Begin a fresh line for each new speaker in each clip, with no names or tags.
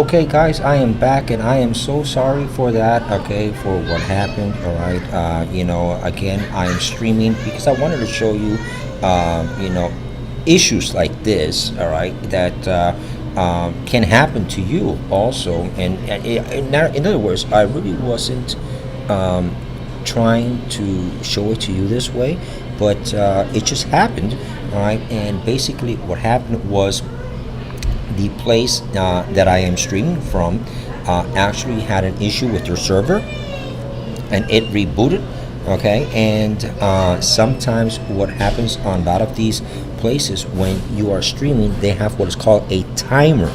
Okay, guys, I am back, and I am so sorry for that. Okay, for what happened. All right, again, I am streaming because I wanted to show you, issues like this. All right, that can happen to you also. In other words, I really wasn't trying to show it to you this way, but it just happened. All right, and basically, what happened was the place that I am streaming from actually had an issue with their server, and it rebooted. Okay, and sometimes what happens on a lot of these places when you are streaming, they have what is called a timer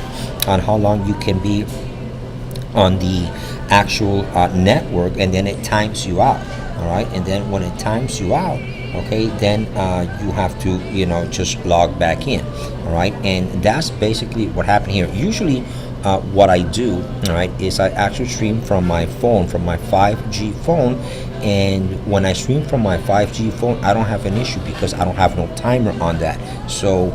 on how long you can be on the actual network, and then it times you out. All right, and then when it times you out, okay, then you have to just log back in. All right, and that's basically what happened here. Usually what I do, all right, is I actually stream from my phone, from my 5G phone, and when I stream from my 5G phone, I don't have an issue because I don't have no timer on that. So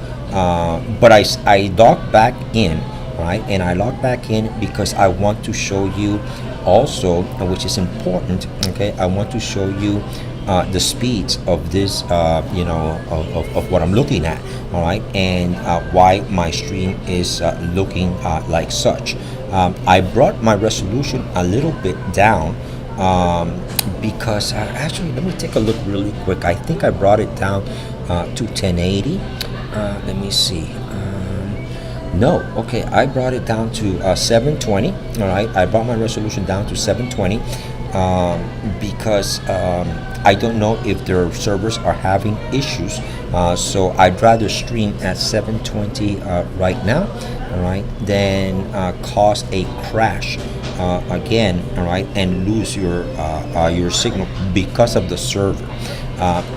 but I log back in. All right, and I log back in because I want to show you also, which is important. Okay, I want to show you the speeds of this, of what I'm looking at. All right, and why my stream is looking like such. I brought my resolution a little bit down because actually, let me take a look really quick. I think I brought it down to 1080. Let me see. No, okay, I brought it down to 720. All right, I brought my resolution down to 720 because I don't know if their servers are having issues. So I'd rather stream at 720 right now, all right, than cause a crash again, all right, and lose your signal because of the server.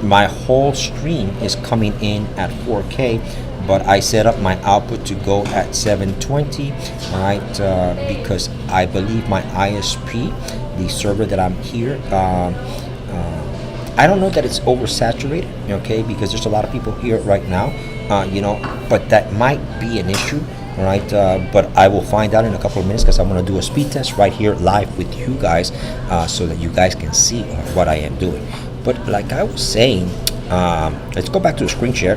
My whole stream is coming in at 4K. But I set up my output to go at 720, all right, because I believe my ISP, the server that I'm here, I don't know that it's oversaturated, okay, because there's a lot of people here right now, but that might be an issue, all right, but I will find out in a couple of minutes because I'm going to do a speed test right here live with you guys so that you guys can see what I am doing. But like I was saying, let's go back to the screen share.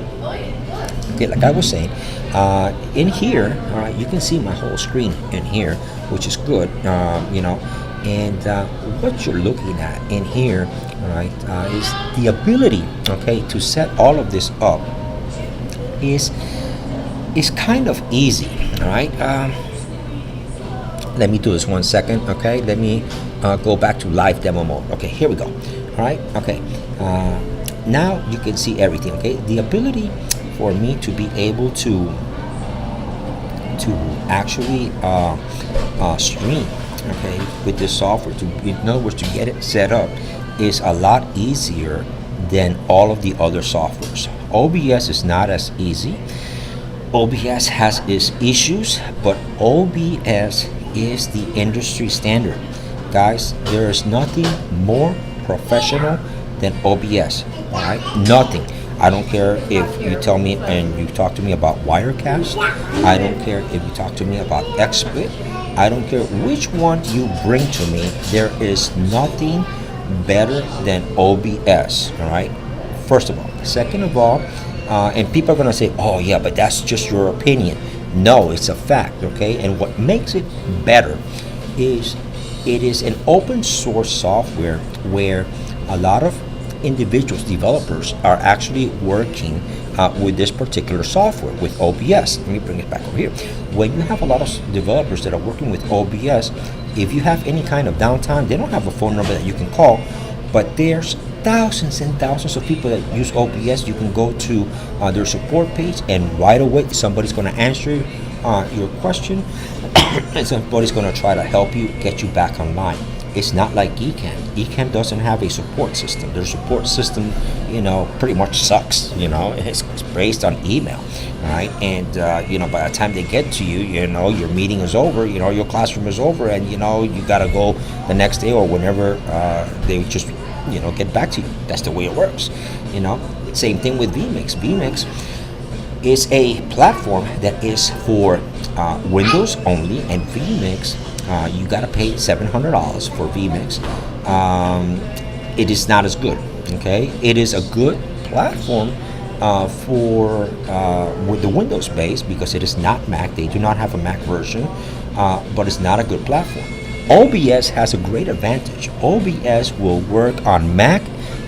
Okay, like I was saying, in here, all right, you can see my whole screen in here, which is good, and what you're looking at in here, all right, is the ability, okay, to set all of this up is kind of easy, all right. Let me do this 1 second, okay. Let me go back to live demo mode. Okay, here we go. All right, okay. Now you can see everything. Okay, the ability for me to be able to actually stream, okay, with this software, in other words, to get it set up, is a lot easier than all of the other softwares. OBS is not as easy. OBS has its issues, but OBS is the industry standard. Guys, there is nothing more professional than OBS. All right, nothing. I don't care if you tell me and you talk to me about Wirecast. I don't care if you talk to me about XSplit. I don't care which one you bring to me. There is nothing better than OBS. All right. First of all. Second of all, and people are gonna say, "Oh yeah, but that's just your opinion." No, it's a fact. Okay. And what makes it better is it is an open source software where a lot of individuals, developers, are actually working with this particular software, with OBS. Let me bring it back over here. When you have a lot of developers that are working with OBS, if you have any kind of downtime, they don't have a phone number that you can call, but there's thousands and thousands of people that use OBS. You can go to their support page, and right away somebody's going to answer your question and somebody's going to try to help you get you back online. It's not like ECamm. ECamm doesn't have a support system. Their support system, pretty much sucks. It's based on email, all right? And by the time they get to you, your meeting is over. Your classroom is over, and you gotta go the next day or whenever they just get back to you. That's the way it works. Same thing with VMix. VMix is a platform that is for Windows only, and VMix, you gotta pay $700 for VMix. It is not as good. Okay, it is a good platform for with the Windows base because it is not Mac. They do not have a Mac version, but it's not a good platform. OBS has a great advantage. OBS will work on Mac,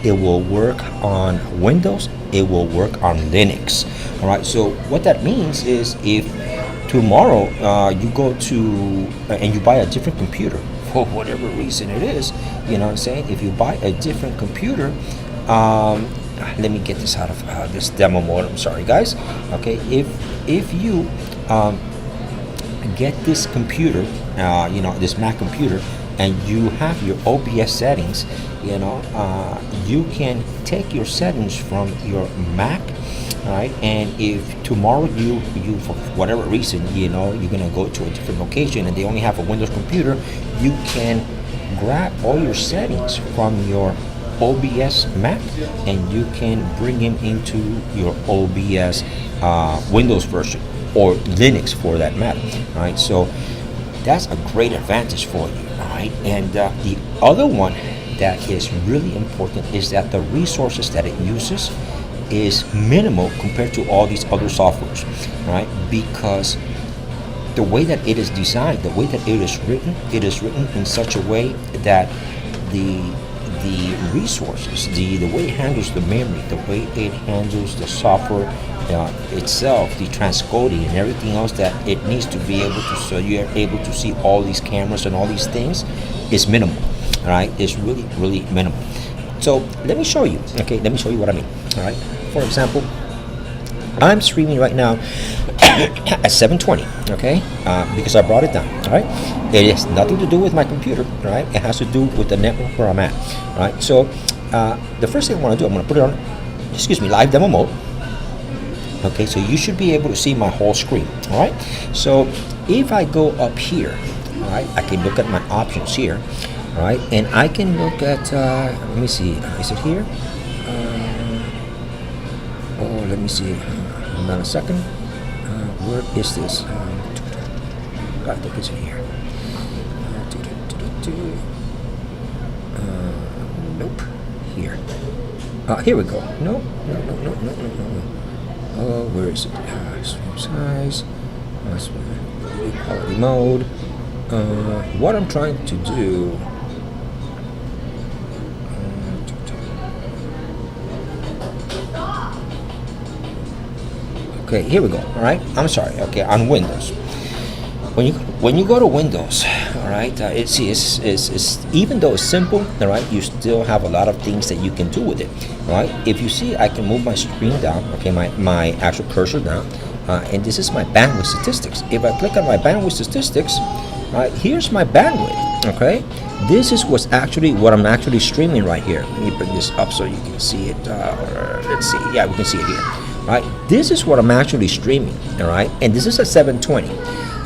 it will work on Windows, it will work on Linux. All right, so what that means is if tomorrow you go to and you buy a different computer for whatever reason it is, you know what I'm saying, if you buy a different computer, let me get this out of this demo mode, I'm sorry guys. Okay, if you get this computer, you know, this Mac computer, and you have your OBS settings, you know, you can take your settings from your Mac. All right, and if tomorrow you for whatever reason, you know, you're gonna go to a different location and they only have a Windows computer, you can grab all your settings from your OBS Mac and you can bring them into your OBS Windows version or Linux for that matter. All right, so that's a great advantage for you. All right, and the other one that is really important is that the resources that it uses is minimal compared to all these other softwares, right? Because the way that it is designed, the way that it is written in such a way that the resources, the way it handles the memory, the way it handles the software itself, the transcoding and everything else that it needs to be able to, so you're able to see all these cameras and all these things, is minimal. All right, it's really minimal. So let me show you. Okay, let me show you what I mean. All right, for example, I'm streaming right now at 720. Okay, because I brought it down. All right, it has nothing to do with my computer. All right, it has to do with the network where I'm at. All right, so the first thing I want to do, I'm going to put it on, excuse me, live demo mode. Okay, so you should be able to see my whole screen. All right, so if I go up here, all right, I can look at my options here. All right, and I can look at, let me see, is it here? Oh, let me see, hold on a second. Where is this? I think it's in here. Nope, here. Here we go. No. Oh, where is it? Stream size, quality mode. What I'm trying to do. Okay, here we go. All right, I'm sorry. Okay, on Windows, when you go to Windows, all right, it's even though it's simple, all right, you still have a lot of things that you can do with it. All right, if you see, I can move my screen down. Okay, my actual cursor down, and this is my bandwidth statistics. If I click on my bandwidth statistics, all right, here's my bandwidth. Okay, this is what I'm actually streaming right here. Let me bring this up so you can see it. Let's see. Yeah, we can see it here. Right, this is what I'm actually streaming. All right, and this is at 720.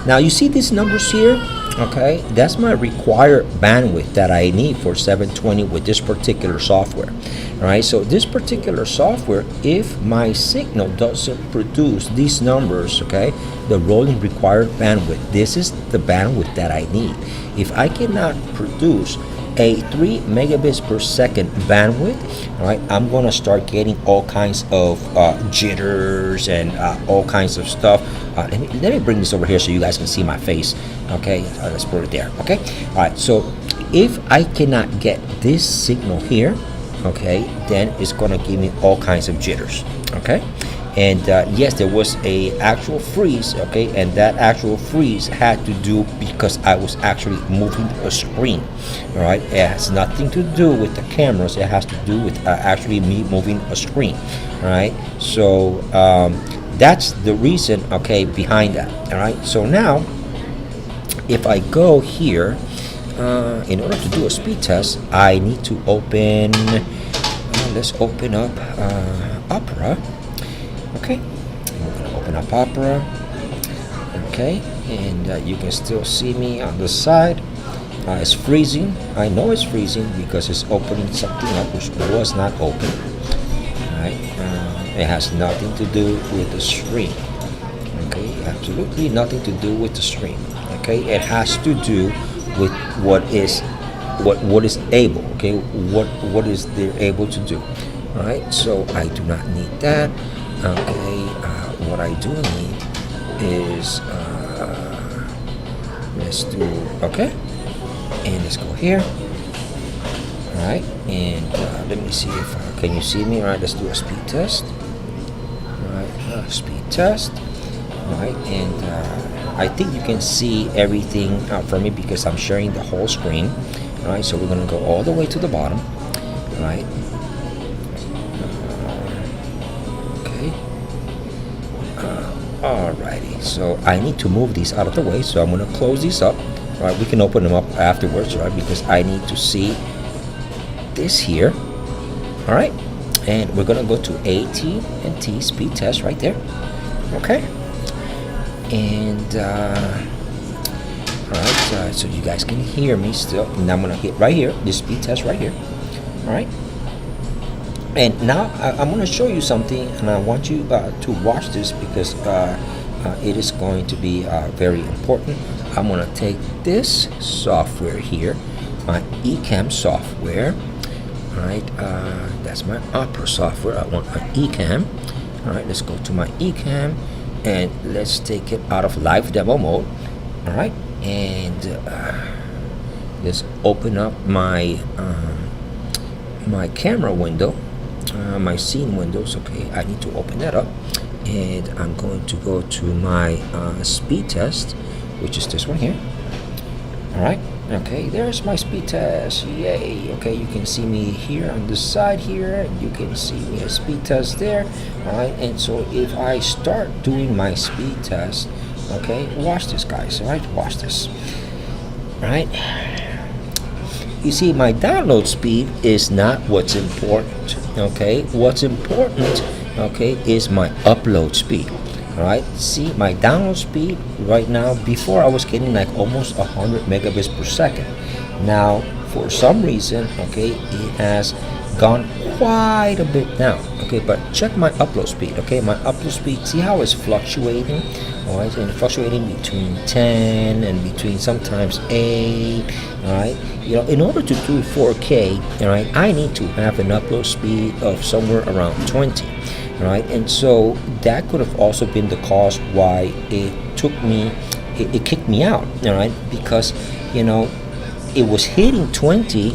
Now you see these numbers here. Okay, that's my required bandwidth that I need for 720 with this particular software. All right, so this particular software, if my signal doesn't produce these numbers, okay, the rolling required bandwidth, this is the bandwidth that I need. If I cannot produce a 3 megabits per second bandwidth, all right, I'm gonna start getting all kinds of jitters and all kinds of stuff. Let me bring this over here so you guys can see my face. Okay, let's put it there. Okay, all right, so if I cannot get this signal here, okay, then it's gonna give me all kinds of jitters. Okay, and yes, there was a actual freeze. Okay, and that actual freeze had to do because I was actually moving a screen. All right, it has nothing to do with the cameras. It has to do with actually me moving a screen. All right, so that's the reason, okay, behind that. All right, so now if I go here, in order to do a speed test, I need to open. Let's open up Opera. Okay, I'm gonna open up Opera. Okay, and you can still see me on the side. It's freezing. I know it's freezing because it's opening something up which was not open. All right, it has nothing to do with the screen. Okay, absolutely nothing to do with the stream. Okay, it has to do with what is able. Okay, what is they're able to do. All right, so I do not need that. Okay, what I do need is let's do okay, and let's go here. All right, and let me see if can you see me? All right, let's do a speed test. All right, speed test. All right, and I think you can see everything from me because I'm sharing the whole screen. All right, so we're gonna go all the way to the bottom. All right. Okay. Alrighty, so I need to move these out of the way, so I'm gonna close these up. All right, we can open them up afterwards, right? Because I need to see this here. All right, and we're gonna go to AT&T speed test right there. Okay, and all right, so you guys can hear me still, and I'm gonna hit right here, this speed test right here. All right, and now I'm gonna show you something, and I want you to watch this because it is going to be very important. I'm gonna take this software here, my ECamm software. All right, that's my Opera software. I want an ECamm. All right, let's go to my ECamm, and let's take it out of live demo mode. All right, and let's open up my my camera window, my scene windows. Okay, I need to open that up, and I'm going to go to my speed test, which is this one here. All right, okay, there's my speed test. Yay. Okay, you can see me here on the side here, and you can see me a speed test there. All right, and so if I start doing my speed test, okay, watch this, guys. All right, watch this. All right, you see my download speed is not what's important. Okay, what's important, okay, is my upload speed. All right, see my download speed right now. Before I was getting like almost 100 megabits per second. Now for some reason, okay, it has gone quite a bit down. Okay, but check my upload speed. Okay, my upload speed, see how it's fluctuating? All right, and fluctuating between 10 and between sometimes 8. All right, you know, in order to do 4K, all right, I need to have an upload speed of somewhere around 20. All right, and so that could have also been the cause why it kicked me out. All right, because you know it was hitting 20,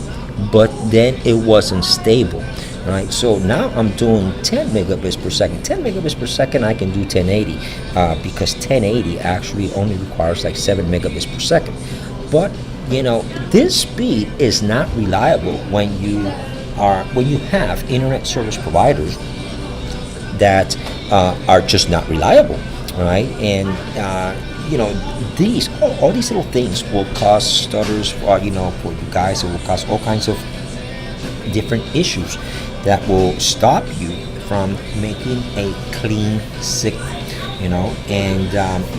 but then it wasn't stable. All right, so now I'm doing 10 megabits per second. 10 megabits per second, I can do 1080 because 1080 actually only requires like 7 megabits per second. But you know, this speed is not reliable when you have internet service providers that are just not reliable. All right, and you know, all these little things will cause stutters. You know, for you guys, it will cause all kinds of different issues that will stop you from making a clean signal. You know, and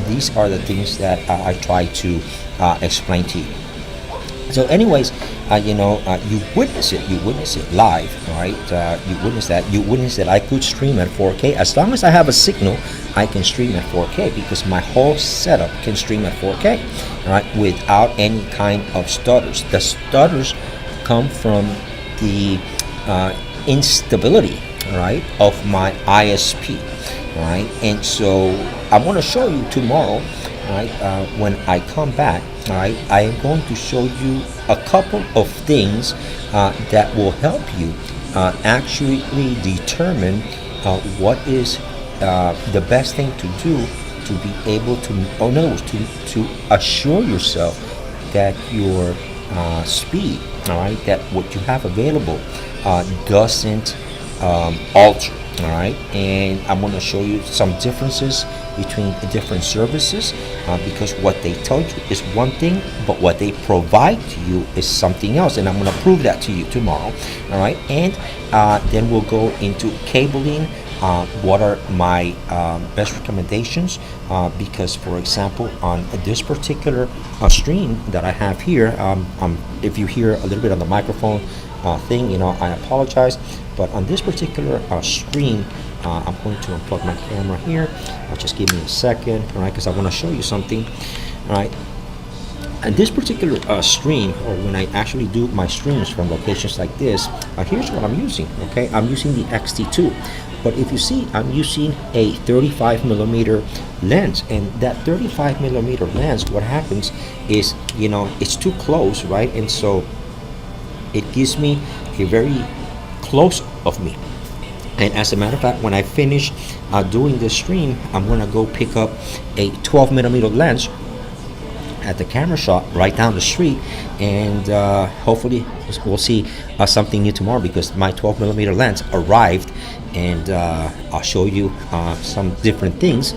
these are the things that I try to explain to you. So anyways, you know, you witness it live, all right? You witness that I could stream at 4K. As long as I have a signal, I can stream at 4K because my whole setup can stream at 4K, all right, without any kind of stutters. The stutters come from the instability, all right, of my ISP, all right? And so I'm going to show you tomorrow, all right, when I come back. All right, I am going to show you a couple of things that will help you actually determine what is the best thing to do to be able to, in other words, to assure yourself that your speed, all right, that what you have available doesn't alter. All right, and I'm going to show you some differences between the different services because what they tell you is one thing, but what they provide to you is something else, and I'm going to prove that to you tomorrow. All right, and then we'll go into cabling. What are my best recommendations? Because, for example, on this particular stream that I have here, if you hear a little bit on the microphone thing, you know, I apologize. But on this particular stream, I'm going to unplug my camera here. Just give me a second, all right, because I want to show you something. All right, and this particular stream, or when I actually do my streams from locations like this, here's what I'm using. Okay, I'm using the X-T2, but if you see, I'm using a 35mm lens, and that 35mm lens, what happens is, you know, it's too close, right? And so it gives me a very close of me. And as a matter of fact, when I finish doing this stream, I'm gonna go pick up a 12mm lens at the camera shop right down the street, and hopefully we'll see something new tomorrow, because my 12mm lens arrived, and I'll show you some different things,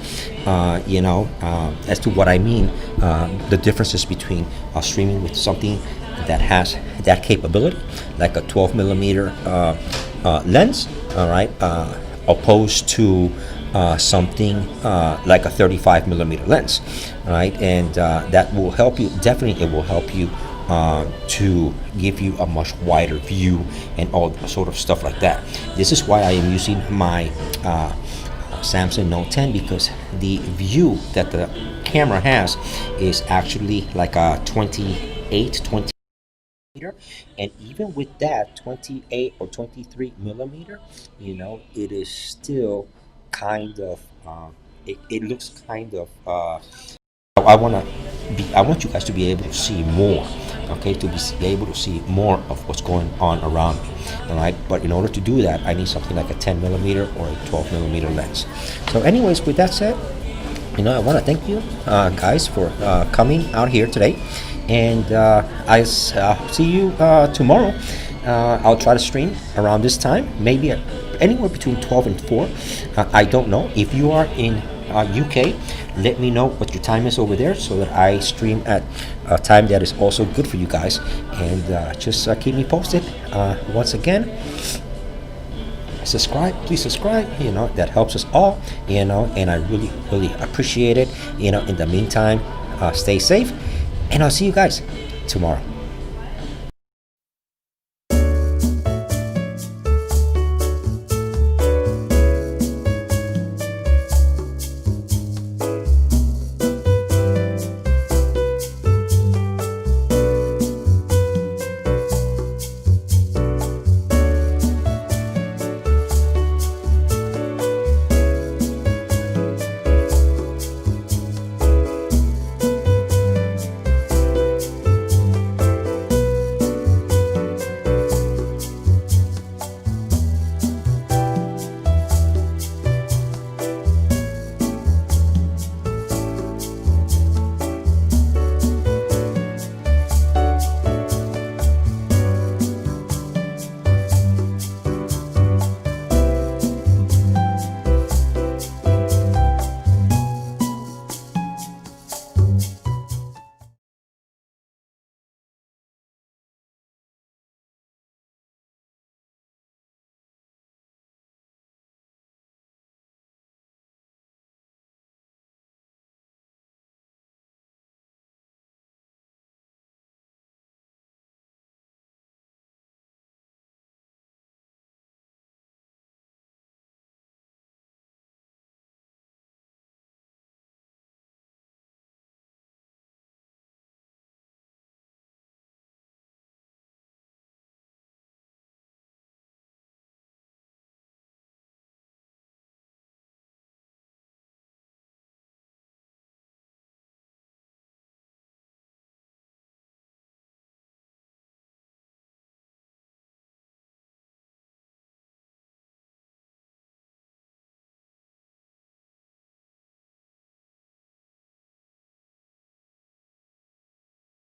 you know, as to what I mean, the differences between streaming with something that has that capability, like a 12mm lens, all right, opposed to something like a 35mm lens, right? And that will help you, definitely it will help you to give you a much wider view and all sort of stuff like that. This is why I am using my Samsung Note 10, because the view that the camera has is actually like a 20, and even with that 28 or 23mm, you know, it is still kind of it looks kind of I want you guys to be able to see more, okay, to be able to see more of what's going on around me, all right? But in order to do that, I need something like a 10mm or a 12mm lens. So anyways, with that said, you know, I want to thank you guys for coming out here today, and I'll see you tomorrow. I'll try to stream around this time, maybe anywhere between 12 and 4. I don't know. If you are in UK, let me know what your time is over there, so that I stream at a time that is also good for you guys, and just keep me posted. Once again, subscribe, please subscribe, you know, that helps us all, you know, and I really appreciate it. You know, in the meantime, stay safe, and I'll see you guys tomorrow.